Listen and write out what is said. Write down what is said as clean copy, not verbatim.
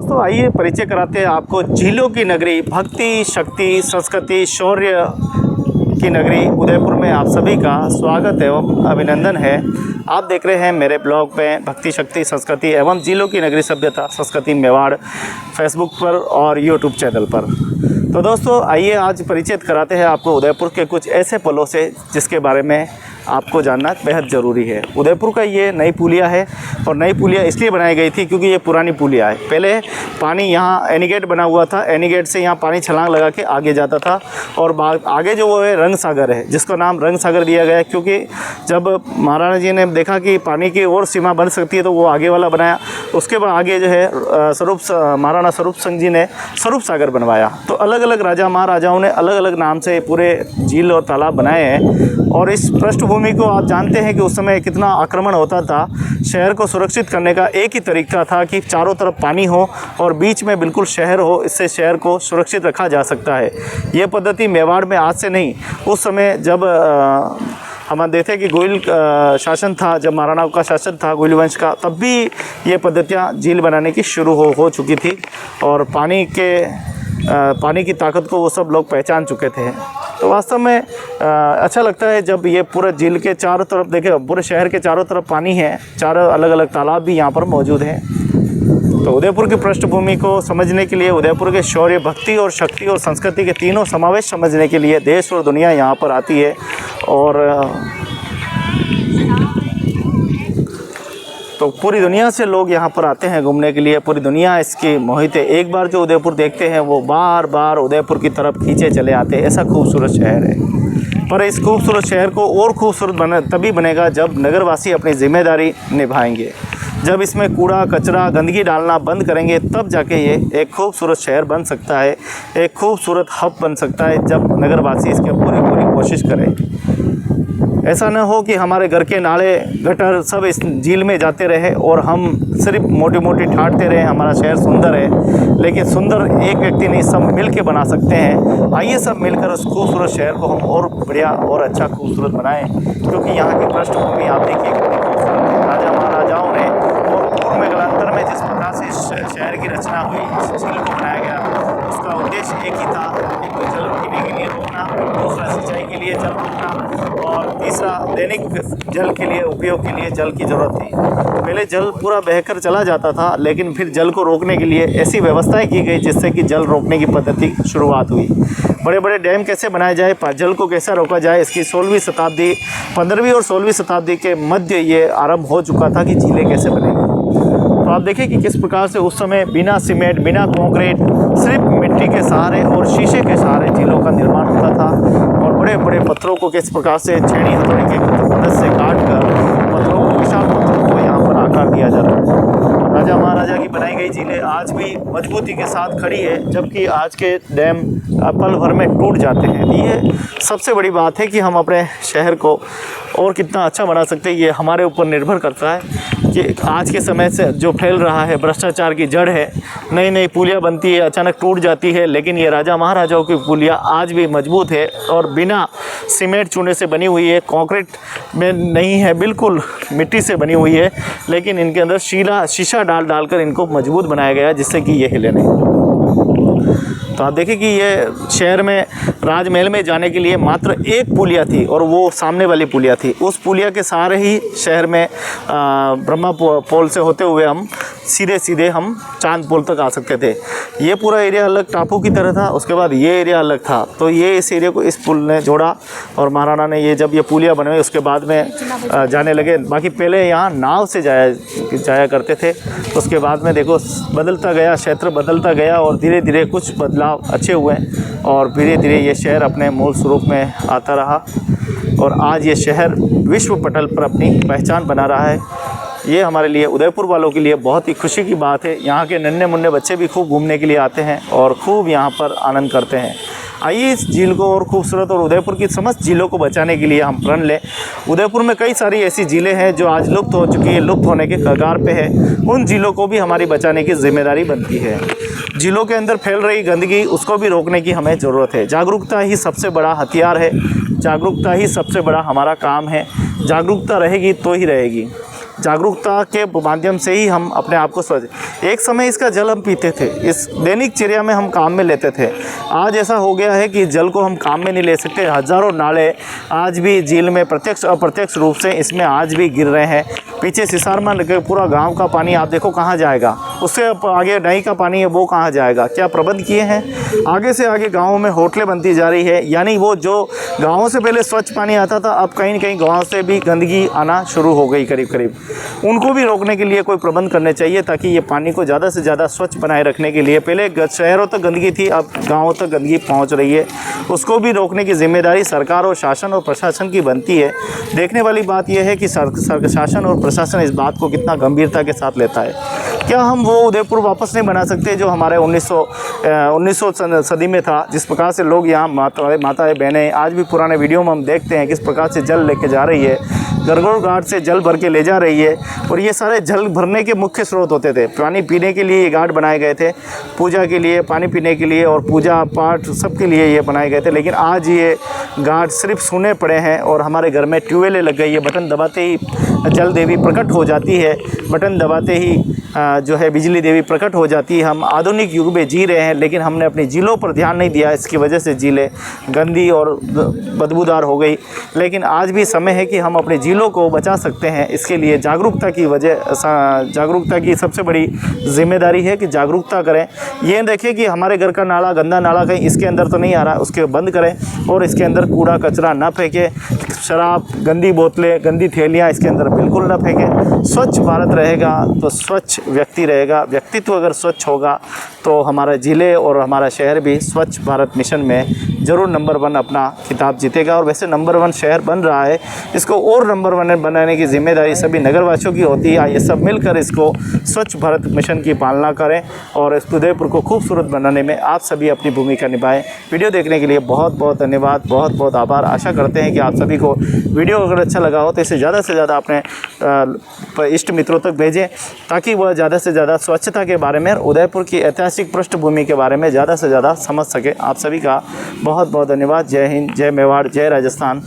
दोस्तों आइए परिचय कराते हैं आपको झीलों की नगरी, भक्ति, शक्ति, संस्कृति, शौर्य की नगरी उदयपुर में आप सभी का स्वागत एवं अभिनंदन है। आप देख रहे हैं मेरे ब्लॉग में भक्ति, शक्ति, संस्कृति एवं झीलों की नगरी सभ्यता संस्कृति मेवाड़ फेसबुक पर और यूट्यूब चैनल पर। तो दोस्तों आइए आज परिचय कराते हैं आपको उदयपुर के कुछ ऐसे पलों से जिसके बारे में आपको जानना बेहद ज़रूरी है। उदयपुर का ये नई पुलिया है और नई पुलिया इसलिए बनाई गई थी क्योंकि ये पुरानी पुलिया है। पहले पानी यहाँ एनीगेट बना हुआ था, एनीगेट से यहाँ पानी छलांग लगा के आगे जाता था और आगे जो वो है रंग सागर है, जिसका नाम रंग सागर दिया गया है क्योंकि जब महाराणा जी ने देखा कि पानी की और सीमा बन सकती है तो वो आगे वाला बनाया। उसके बाद आगे जो है महाराणा स्वरूप सिंह जी ने स्वरूप सागर बनवाया। तो अलग अलग राजा महाराजाओं ने अलग अलग नाम से पूरे झील और तालाब बनाए हैं। और इस पृष्ठभूमि को आप जानते हैं कि उस समय कितना आक्रमण होता था। शहर को सुरक्षित करने का एक ही तरीका था कि चारों तरफ पानी हो और बीच में बिल्कुल शहर हो, इससे शहर को सुरक्षित रखा जा सकता है। ये पद्धति मेवाड़ में आज से नहीं, उस समय जब हम देखते हैं कि गोइल शासन था, जब महाराणाओं का शासन था गोइल वंश का, तब भी ये पद्धतियाँ झील बनाने की शुरू हो चुकी थी और पानी की ताकत को वो सब लोग पहचान चुके थे। तो वास्तव में अच्छा लगता है जब ये पूरे झील के चारों तरफ देखें, पूरे शहर के चारों तरफ पानी है, चारों अलग अलग तालाब भी यहाँ पर मौजूद हैं। तो उदयपुर की पृष्ठभूमि को समझने के लिए, उदयपुर के शौर्य, भक्ति और शक्ति और संस्कृति के तीनों समावेश समझने के लिए देश और दुनिया यहाँ पर आती है। और तो पूरी दुनिया से लोग यहाँ पर आते हैं घूमने के लिए, पूरी दुनिया इसकी मोहित है। एक बार जो उदयपुर देखते हैं वो बार बार उदयपुर की तरफ खींचे चले आते हैं। ऐसा खूबसूरत शहर है। पर इस खूबसूरत शहर को और खूबसूरत तभी बनेगा जब नगरवासी अपनी जिम्मेदारी निभाएंगे। जब इसमें कूड़ा कचरा गंदगी डालना बंद करेंगे तब जाके ये एक खूबसूरत शहर बन सकता है, एक खूबसूरत हब बन सकता है, जब नगरवासी इसकी पूरी कोशिश करें। ऐसा न हो कि हमारे घर के नाले गटर सब इस झील में जाते रहे और हम सिर्फ मोटी मोटी ठाटते रहे हमारा शहर सुंदर है। लेकिन सुंदर एक व्यक्ति नहीं, सब मिल के बना सकते हैं। आइए सब मिलकर उस खूबसूरत शहर को हम और बढ़िया और अच्छा खूबसूरत बनाएं, क्योंकि यहाँ की पृष्ठभूमि आप देखिए कितनी खूबसूरत है। राजा महाराजाओं ने और पूर्व में कालांतर में जिस प्रकार से इस शहर की रचना हुई, इस झील को बनाया गया, उसका उद्देश्य एक ही था, एक तो जल पीने के लिए रोकना, दूसरा सिंचाई के लिए जल रोकना और तीसरा दैनिक जल के लिए उपयोग के लिए जल की ज़रूरत थी। पहले जल पूरा बहकर चला जाता था, लेकिन फिर जल को रोकने के लिए ऐसी व्यवस्थाएं की गई जिससे कि जल रोकने की पद्धति शुरुआत हुई। बड़े बड़े डैम कैसे बनाए जाए, जल को कैसे रोका जाए, इसकी 16वीं शताब्दी 15वीं और 16वीं शताब्दी के मध्य ये आरंभ हो चुका था कि झीलें कैसे बनेंगी। तो आप देखिए कि किस प्रकार से उस समय बिना सीमेंट, बिना कंक्रीट, सिर्फ मिट्टी के सहारे और शीशे के सहारे झीलों का निर्माण होता था। और बड़े बड़े पत्थरों को किस प्रकार से छेनी हथौड़ी की मदद से काट कर पत्थरों को, विशाल पत्थरों को यहाँ पर आकार दिया जाता है। राजा महाराजा की बनाई गई झीलें आज भी मजबूती के साथ खड़ी है, जबकि आज के डैम पल भर में टूट जाते हैं। ये सबसे बड़ी बात है कि हम अपने शहर को और कितना अच्छा बना सकते हैं, ये हमारे ऊपर निर्भर करता है कि आज के समय से जो फैल रहा है भ्रष्टाचार की जड़ है। नई नई पुलिया बनती है, अचानक टूट जाती है, लेकिन ये राजा महाराजाओं की पुलिया आज भी मजबूत है और बिना सीमेंट चूने से बनी हुई है, कंक्रीट में नहीं है, बिल्कुल मिट्टी से बनी हुई है, लेकिन इनके अंदर शीशा डालकर इनको मजबूत बनाया गया जिससे कि ये हिले नहीं। तो आप देखिए कि ये शहर में राजमहल में जाने के लिए मात्र एक पुलिया थी और वो सामने वाली पुलिया थी। उस पुलिया के सहारे ही शहर में ब्रह्मा पोल से होते हुए हम सीधे हम चांद पोल तक आ सकते थे। ये पूरा एरिया अलग टापू की तरह था, उसके बाद ये एरिया अलग था। तो ये इस एरिया को इस पुल ने जोड़ा और महाराणा ने ये जब ये पुलिया बनवाई उसके बाद में जाने लगे। बाकी पहले यहाँ नाव से जाया करते थे। उसके बाद में देखो बदलता गया, क्षेत्र बदलता गया और धीरे धीरे कुछ बदलाव अच्छे हुए और धीरे धीरे ये शहर अपने मूल स्वरूप में आता रहा और आज ये शहर विश्व पटल पर अपनी पहचान बना रहा है। ये हमारे लिए उदयपुर वालों के लिए बहुत ही खुशी की बात है। यहाँ के नन्हे मुन्ने बच्चे भी खूब घूमने के लिए आते हैं और खूब यहाँ पर आनंद करते हैं। आइए इस झील को और खूबसूरत और उदयपुर की समस्त झीलों को बचाने के लिए हम प्रण लें। उदयपुर में कई सारी ऐसी झीलें हैं जो आज लुप्त हो चुकी है, लुप्त होने के कगार पे है। उन झीलों को भी हमारी बचाने की जिम्मेदारी बनती है। झीलों के अंदर फैल रही गंदगी, उसको भी रोकने की हमें ज़रूरत है। जागरूकता ही सबसे बड़ा हथियार है, जागरूकता ही सबसे बड़ा हमारा काम है। जागरूकता रहेगी तो ही रहेगी। जागरूकता के माध्यम से ही हम अपने आप को स्वच्छ। एक समय इसका जल हम पीते थे, इस दैनिक चर्या में हम काम में लेते थे। आज ऐसा हो गया है कि जल को हम काम में नहीं ले सकते। हज़ारों नाले आज भी झील में प्रत्यक्ष अप्रत्यक्ष रूप से इसमें आज भी गिर रहे हैं। पीछे सिसारमा लगे पूरा गांव का पानी आप देखो कहाँ जाएगा, उससे आगे नई का पानी है वो कहाँ जाएगा। क्या प्रबंध किए हैं? आगे से आगे गाँवों में होटलें बनती जा रही है, यानी वो जो गाँवों से पहले स्वच्छ पानी आता था अब कहीं न कहीं गाँव से भी गंदगी आना शुरू हो गई करीब करीब। उनको भी रोकने के लिए कोई प्रबंध करने चाहिए ताकि ये पानी को ज़्यादा से ज़्यादा स्वच्छ बनाए रखने के लिए। पहले शहरों तक गंदगी थी, अब गाँवों तक गंदगी पहुँच रही है, उसको भी रोकने की जिम्मेदारी सरकार और शासन और प्रशासन की बनती है। देखने वाली बात यह है कि शासन और प्रशासन इस बात को कितना गंभीरता के साथ लेता है। क्या हम वो उदयपुर वापस नहीं बना सकते जो हमारे 1900 सदी में था? जिस प्रकार से लोग यहाँ माताएं बहनें आज भी पुराने वीडियो में हम देखते हैं किस प्रकार से जल लेके जा रही है, गरगोड़ घाट से जल भर के ले जा रही है। और ये सारे जल भरने के मुख्य स्रोत होते थे। पानी पीने के लिए ये घाट बनाए गए थे, पूजा के लिए, पानी पीने के लिए और पूजा पाठ सब के लिए ये बनाए गए थे। लेकिन आज ये घाट सिर्फ सूने पड़े हैं और हमारे घर में ट्यूबवेलें लग गई है। बटन दबाते ही जल देवी प्रकट हो जाती है, बटन दबाते ही जो है बिजली देवी प्रकट हो जाती है। हम आधुनिक युग में जी रहे हैं लेकिन हमने अपनी झीलों पर ध्यान नहीं दिया, इसकी वजह से झीलें गंदी और बदबूदार हो गई। लेकिन आज भी समय है कि हम अपनी झीलों को बचा सकते हैं। इसके लिए जागरूकता की सबसे बड़ी जिम्मेदारी है कि जागरूकता करें। ये देखें कि हमारे घर का नाला, गंदा नाला कहीं इसके अंदर तो नहीं आ रहा, उसके बंद करें और इसके अंदर कूड़ा कचरा ना फेंकें। शराब, गंदी बोतलें, गंदी थैलियाँ इसके अंदर बिल्कुल ना फेंकें। स्वच्छ भारत रहेगा तो स्वच्छ व्यक्ति रहेगा। व्यक्तित्व अगर स्वच्छ होगा तो हमारा ज़िले और हमारा शहर भी स्वच्छ भारत मिशन में ज़रूर नंबर 1 अपना खिताब जीतेगा। और वैसे नंबर 1 शहर बन रहा है, इसको और नंबर 1 बनाने की जिम्मेदारी सभी नगरवासियों की होती है। ये सब मिलकर इसको स्वच्छ भारत मिशन की पालना करें और इस उदयपुर को खूबसूरत बनाने में आप सभी अपनी भूमिका निभाएं। वीडियो देखने के लिए बहुत बहुत धन्यवाद, बहुत बहुत आभार। आशा करते हैं कि आप सभी को वीडियो अगर अच्छा लगा हो तो इसे ज़्यादा से ज़्यादा अपने इष्ट मित्रों तक भेजें ताकि वह ज़्यादा से ज़्यादा स्वच्छता के बारे में, उदयपुर की ऐतिहासिक पृष्ठभूमि के बारे में ज़्यादा से ज़्यादा समझ सके। आप सभी का बहुत बहुत धन्यवाद। जय हिंद, जय मेवाड़, जय राजस्थान।